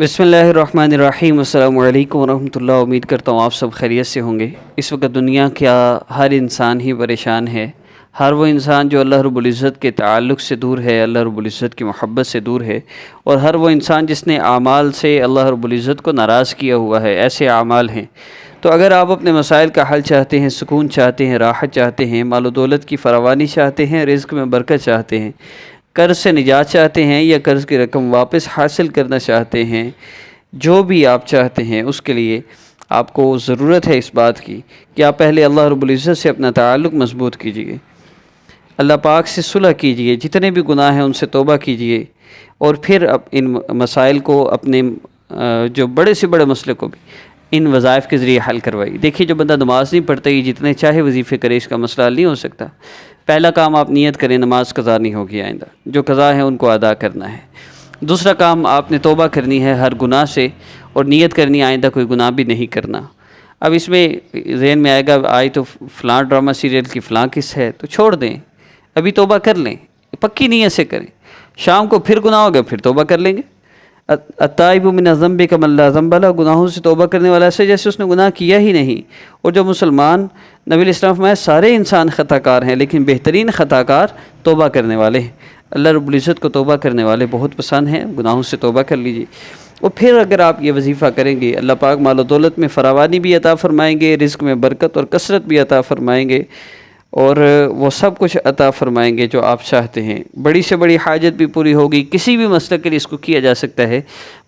بسم اللہ الرحمن الرحیم۔ السلام علیکم ورحمۃ اللہ۔ امید کرتا ہوں آپ سب خیریت سے ہوں گے۔ اس وقت دنیا کا ہر انسان ہی پریشان ہے۔ ہر وہ انسان جو اللہ رب العزت کے تعلق سے دور ہے، اللہ رب العزت کی محبت سے دور ہے، اور ہر وہ انسان جس نے اعمال سے اللہ رب العزت کو ناراض کیا ہوا ہے، ایسے اعمال ہیں۔ تو اگر آپ اپنے مسائل کا حل چاہتے ہیں، سکون چاہتے ہیں، راحت چاہتے ہیں، مال و دولت کی فراوانی چاہتے ہیں، رزق میں برکت چاہتے ہیں، قرض سے نجات چاہتے ہیں یا قرض کی رقم واپس حاصل کرنا چاہتے ہیں، جو بھی آپ چاہتے ہیں، اس کے لیے آپ کو ضرورت ہے اس بات کی کہ آپ پہلے اللہ رب العزت سے اپنا تعلق مضبوط کیجئے، اللہ پاک سے صلح کیجئے، جتنے بھی گناہ ہیں ان سے توبہ کیجئے، اور پھر ان مسائل کو، اپنے جو بڑے سے بڑے مسئلے کو بھی ان وظائف کے ذریعے حل کروائی۔ دیکھیے، جو بندہ نماز نہیں پڑھتا، یہ جتنے چاہے وظیفے کرے، اس کا مسئلہ حل نہیں ہو سکتا۔ پہلا کام آپ نیت کریں، نماز قضا نہیں ہوگی، آئندہ جو قضا ہے ان کو ادا کرنا ہے۔ دوسرا کام، آپ نے توبہ کرنی ہے ہر گناہ سے، اور نیت کرنی آئندہ کوئی گناہ بھی نہیں کرنا۔ اب اس میں ذہن میں آئے گا، آئی تو فلاں ڈرامہ سیریل کی فلاں قص ہے، تو چھوڑ دیں، ابھی توبہ کر لیں، پکی نیت سے کریں۔ شام کو پھر گناہ ہو گیا، پھر توبہ کر لیں گے۔ التائب من الذنب کمن لا ذنب لہ، گناہوں سے توبہ کرنے والا ایسے جیسے اس نے گناہ کیا ہی نہیں۔ اور جو مسلمان، نبی علیہ السلام فرمایا، سارے انسان خطا کار ہیں، لیکن بہترین خطا کار توبہ کرنے والے ہیں۔ اللہ رب العزت کو توبہ کرنے والے بہت پسند ہیں، گناہوں سے توبہ کر لیجیے۔ اور پھر اگر آپ یہ وظیفہ کریں گے، اللہ پاک مال و دولت میں فراوانی بھی عطا فرمائیں گے، رزق میں برکت اور کثرت بھی عطا فرمائیں گے، اور وہ سب کچھ عطا فرمائیں گے جو آپ چاہتے ہیں۔ بڑی سے بڑی حاجت بھی پوری ہوگی، کسی بھی مسئلے کے لیے اس کو کیا جا سکتا ہے۔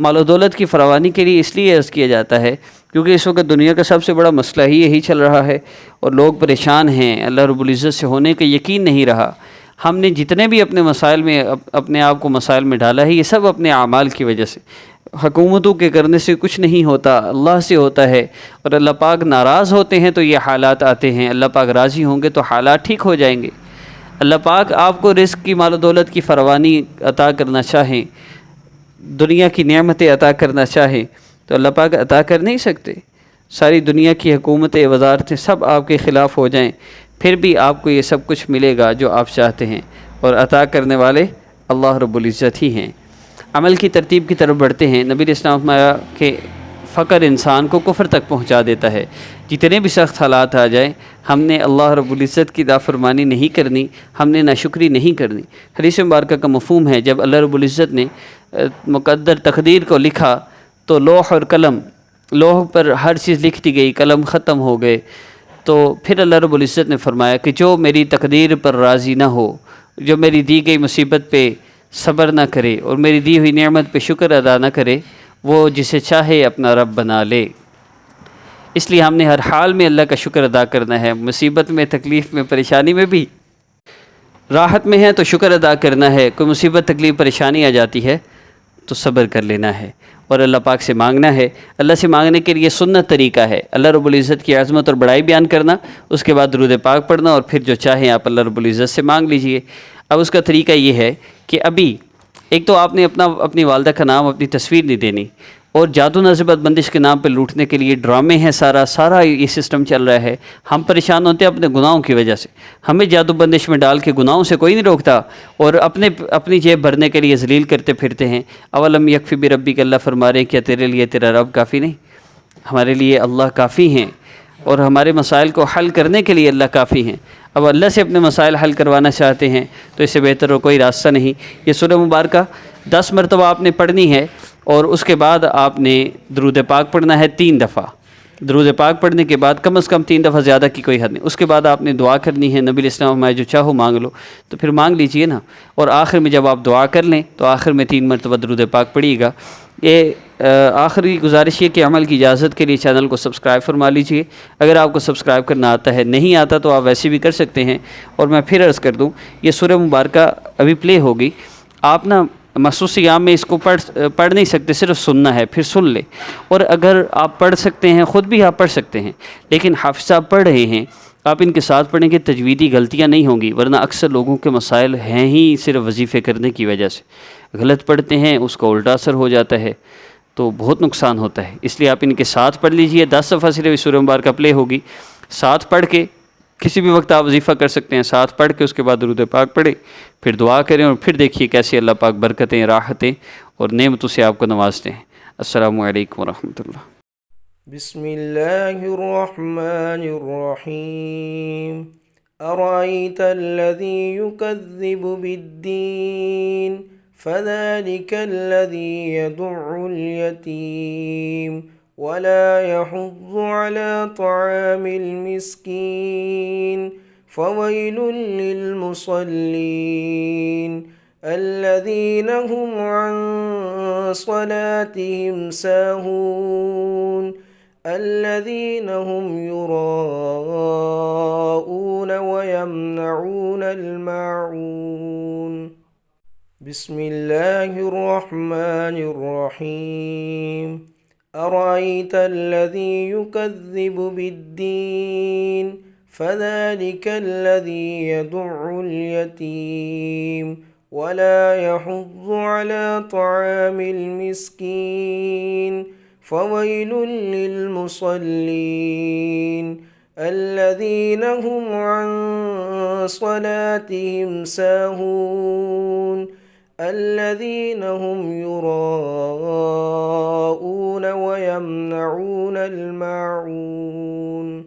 مال و دولت کی فراوانی کے لیے اس لیے عرض کیا جاتا ہے کیونکہ اس وقت دنیا کا سب سے بڑا مسئلہ ہی یہی چل رہا ہے، اور لوگ پریشان ہیں، اللہ رب العزت سے ہونے کا یقین نہیں رہا۔ ہم نے جتنے بھی اپنے مسائل میں اپنے آپ کو مسائل میں ڈالا ہے، یہ سب اپنے اعمال کی وجہ سے۔ حکومتوں کے کرنے سے کچھ نہیں ہوتا، اللہ سے ہوتا ہے، اور اللہ پاک ناراض ہوتے ہیں تو یہ حالات آتے ہیں، اللہ پاک راضی ہوں گے تو حالات ٹھیک ہو جائیں گے۔ اللہ پاک آپ کو رزق کی، مال و دولت کی فراوانی عطا کرنا چاہیں، دنیا کی نعمتیں عطا کرنا چاہیں تو اللہ پاک عطا کر نہیں سکتے؟ ساری دنیا کی حکومتیں، وزارتیں سب آپ کے خلاف ہو جائیں، پھر بھی آپ کو یہ سب کچھ ملے گا جو آپ چاہتے ہیں، اور عطا کرنے والے اللہ رب العزت ہی ہیں۔ عمل کی ترتیب کی طرف بڑھتے ہیں۔ نبی علیہ السلام فرمایا کہ فقر انسان کو کفر تک پہنچا دیتا ہے۔ جتنے بھی سخت حالات آ جائیں، ہم نے اللہ رب العزت کی نافرمانی نہیں کرنی، ہم نے ناشکری نہیں کرنی۔ حدیث مبارکہ کا مفہوم ہے، جب اللہ رب العزت نے مقدر تقدیر کو لکھا تو لوح اور قلم، لوح پر ہر چیز لکھ دی گئی، قلم ختم ہو گئے، تو پھر اللہ رب العزت نے فرمایا کہ جو میری تقدیر پر راضی نہ ہو، جو میری دی گئی مصیبت پہ صبر نہ کرے اور میری دی ہوئی نعمت پہ شکر ادا نہ کرے، وہ جسے چاہے اپنا رب بنا لے۔ اس لیے ہم نے ہر حال میں اللہ کا شکر ادا کرنا ہے، مصیبت میں، تکلیف میں، پریشانی میں بھی۔ راحت میں ہے تو شکر ادا کرنا ہے، کوئی مصیبت، تکلیف، پریشانی آ جاتی ہے تو صبر کر لینا ہے، اور اللہ پاک سے مانگنا ہے۔ اللہ سے مانگنے کے لیے سنت طریقہ ہے، اللہ رب العزت کی عظمت اور بڑائی بیان کرنا، اس کے بعد درود پاک پڑھنا، اور پھر جو چاہیں آپ اللہ رب العزت سے مانگ لیجئے۔ اب اس کا طریقہ یہ ہے کہ ابھی ایک تو آپ نے اپنی والدہ کا نام، اپنی تصویر نہیں دینی، اور جادو نصب بندش کے نام پہ لوٹنے کے لیے ڈرامے ہیں، سارا یہ سسٹم چل رہا ہے۔ ہم پریشان ہوتے ہیں اپنے گناہوں کی وجہ سے، ہمیں جادو بندش میں ڈال کے گناہوں سے کوئی نہیں روکتا، اور اپنی جیب بھرنے کے لیے ذلیل کرتے پھرتے ہیں۔ اولم یکفی بربک، اللہ فرما رہے ہیں کیا تیرے لیے تیرا رب کافی نہیں؟ ہمارے لیے اللہ کافی ہیں، اور ہمارے مسائل کو حل کرنے کے لیے اللہ کافی ہیں۔ اب اللہ سے اپنے مسائل حل کروانا چاہتے ہیں تو اس سے بہتر اور کوئی راستہ نہیں۔ یہ سورہ مبارکہ 10 مرتبہ آپ نے پڑھنی ہے، اور اس کے بعد آپ نے درود پاک پڑھنا ہے 3 دفعہ۔ درود پاک پڑھنے کے بعد کم از کم 3 دفعہ، زیادہ کی کوئی حد نہیں۔ اس کے بعد آپ نے دعا کرنی ہے، نبی علیہ السلام میں جو چاہو مانگ لو، تو پھر مانگ لیجئے نا۔ اور آخر میں جب آپ دعا کر لیں تو آخر میں 3 مرتبہ درود پاک پڑھیے گا۔ یہ آخری گزارش یہ کہ عمل کی اجازت کے لیے چینل کو سبسکرائب فرما لیجئے۔ اگر آپ کو سبسکرائب کرنا آتا ہے، نہیں آتا تو آپ ویسے بھی کر سکتے ہیں۔ اور میں پھر عرض کر دوں، یہ سورہ مبارکہ ابھی پلے ہوگی، آپ نا مخصوص ایام میں اس کو پڑھ نہیں سکتے، صرف سننا ہے، پھر سن لیں۔ اور اگر آپ پڑھ سکتے ہیں، خود بھی آپ پڑھ سکتے ہیں، لیکن حافظ صاحب پڑھ رہے ہیں، آپ ان کے ساتھ پڑھیں گے، تجویدی غلطیاں نہیں ہوں گی، ورنہ اکثر لوگوں کے مسائل ہیں ہی صرف وظیفے کرنے کی وجہ سے، غلط پڑھتے ہیں، اس کا الٹا اثر ہو جاتا ہے، تو بہت نقصان ہوتا ہے۔ اس لیے آپ ان کے ساتھ پڑھ لیجئے۔ 10 دفعہ صرف سورہ مبارکہ پلے ہوگی، ساتھ پڑھ کے کسی بھی وقت آپ وظیفہ کر سکتے ہیں، ساتھ پڑھ کے اس کے بعد درود پاک پڑھیں، پھر دعا کریں، اور پھر دیکھیے کیسے اللہ پاک برکتیں، راحتیں اور نعمتوں سے آپ کو نوازتے ہیں۔ अस्सलामु अलैकुम वरहमतुल्लाह। बिस्मिल्लाहिर्रहमानिर्रहीम। أرأيت الذي يكذب بالدين فذلك الذي يدع اليتيم ولا يحض على طعام المسكين فويل للمصلين الذين هم عن صلاتهم ساهون الذين هم يراءون ويمنعون الماعون. بسم الله الرحمن الرحيم. أرأيت الذي يكذب بالدين فذلك الذي يدع اليتيم ولا يحض على طعام المسكين فويل للمصلين الذين هم عن صلاتهم ساهون الذين هم يراءون ويمنعون الماعون.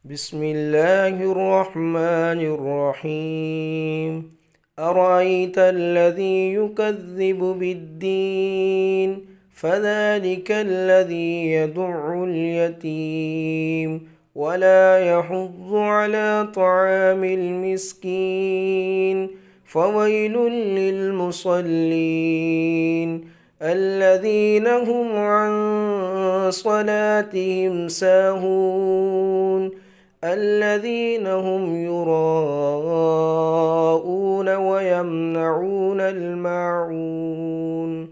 بسم الله الرحمن الرحيم. أرأيت الذي يكذب بالدين فذلك الذي يدع اليتيم ولا يحض على طعام المسكين فويل للمصلين الذين هم عن صلاتهم ساهون الذين هم يراءون ويمنعون الماعون.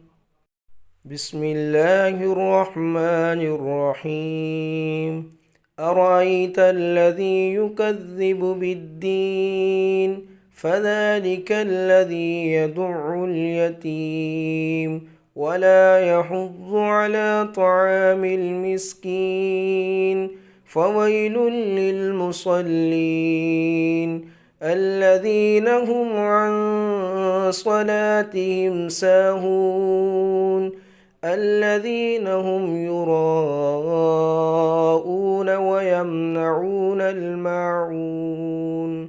بسم الله الرحمن الرحيم. أرأيت الذي يكذب بالدين فذلك الذي يدع اليتيم ولا يحض على طعام المسكين فويل للمصلين الذين هم عن صلاتهم ساهون الذين هم يراءون ويمنعون الماعون.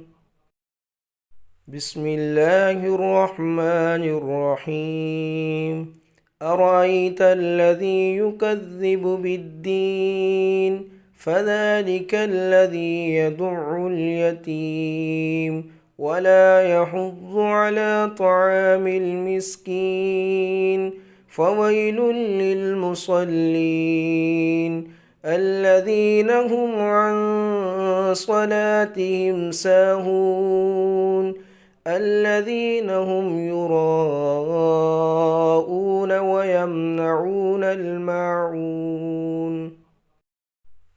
بسم الله الرحمن الرحيم. أرأيت الذي يكذب بالدين فذلك الذي يدع اليتيم ولا يحض على طعام المسكين فويل للمصلين الذين هم عن صلاتهم ساهون الذين هم يراءون ويمنعون الماعون.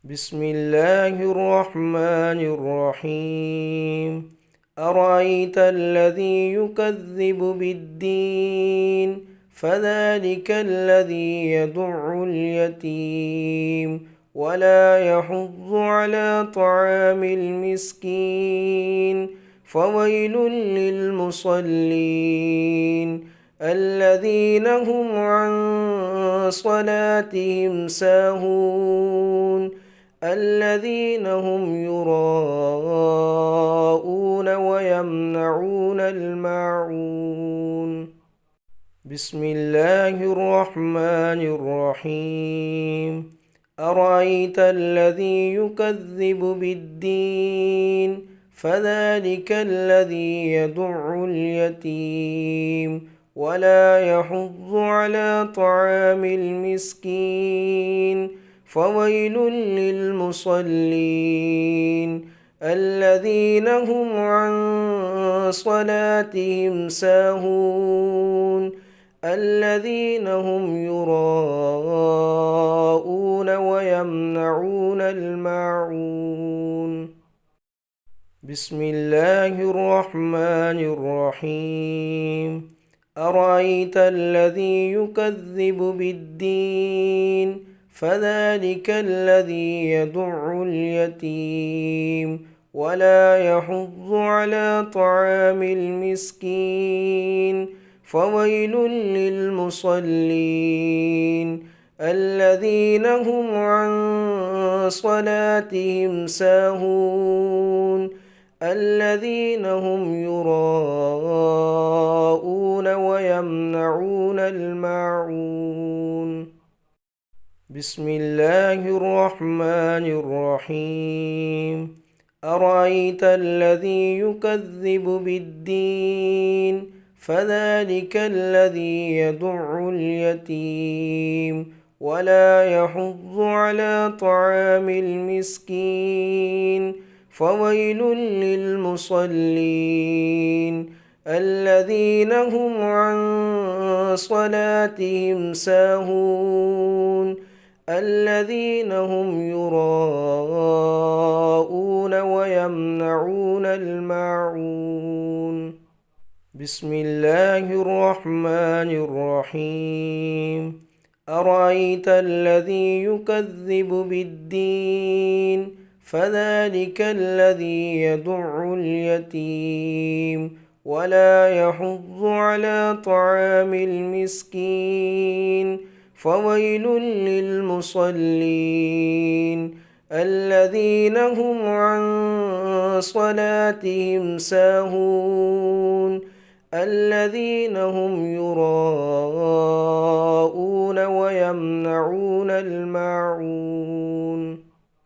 بسم الله الرحمن الرحيم. أرأيت الذي يكذب بالدين فذلك الذي يدع اليتيم ولا يحض على طعام المسكين فويل للمصلين الذين هم عن صلاتهم ساهون الذين هم يراءون ويمنعون الماعون. بسم الله الرحمن الرحيم. أرأيت الذي يكذب بالدين فذلك الذي يدع اليتيم ولا يحض على طعام المسكين فويل للمصلين الذين هم عن صلاتهم ساهون الذين هم يراءون ويمنعون الماعون. بسم الله الرحمن الرحيم. أرأيت الذي يكذب بالدين فذلك الذي يدع اليتيم ولا يحض على طعام المسكين فويل للمصلين الذين هم عن صلاتهم ساهون الذين هم يراءون ويمنعون الماعون بسم الله الرحمن الرحيم أرأيت الذي يكذب بالدين فذلك الذي يدع اليتيم ولا يحض على طعام المسكين فويل للمصلين الذين هم عن صلاتهم ساهون الذين هم يراءون ويمنعون الماعون بسم الله الرحمن الرحيم أرأيت الذي يكذب بالدين فذلك الذي يدع اليتيم ولا يحض على طعام المسكين فويل للمصلين الذين هم عن صلاتهم ساهون الذين هم يراءون ويمنعون الماعون